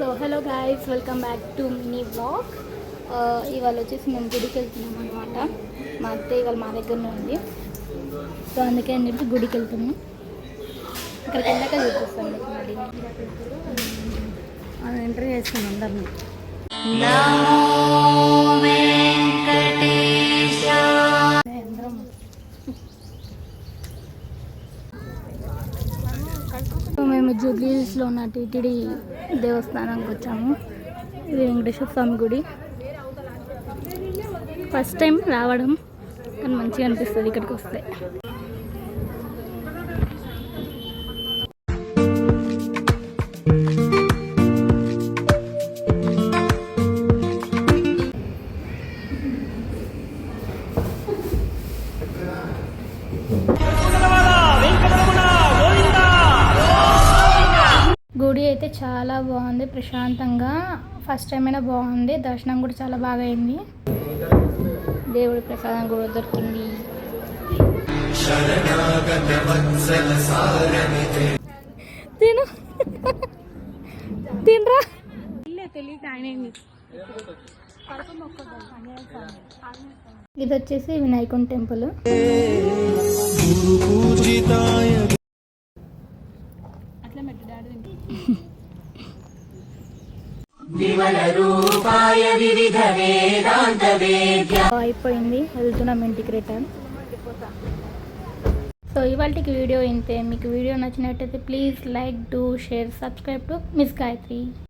So hello guys, welcome back to mini blog. ఇవాళ వచ్చేసి మేము గుడికి వెళ్తున్నాం అనమాట. మా అత్తయ్య ఇవాళ మా దగ్గరనే ఉంది. సో అందుకే అని చెప్పి గుడికి వెళ్తున్నాం. అక్కడికి వెళ్ళాక చూపిస్తాను మళ్ళీ. ఎంట్రీ చేస్తున్నాం అందరినీ. మేము జూబ్లీహిల్స్లో ఉన్న టీటీడీ దేవస్థానానికి వచ్చాము. ఇది వెంకటేశ్వర స్వామి గుడి. ఫస్ట్ టైం రావడం, కానీ మంచిగా అనిపిస్తుంది ఇక్కడికి వస్తే. గుడి అయితే చాలా బాగుంది, ప్రశాంతంగా. ఫస్ట్ టైం అయినా బాగుంది. దర్శనం కూడా చాలా బాగా అయింది. దేవుడి ప్రసాదం కూడా దొరికింది. తిను తినరా తెలియక ఆయన. ఇది వచ్చేసి వినాయకుని టెంపుల్. అయిపోయింది, వెళ్తున్నాం ఇంటికి రిటర్న్. సో ఇవాళకి వీడియో ఇంతే. మీకు వీడియో నచ్చినట్టయితే please like, do, share, subscribe to miss Gayatri.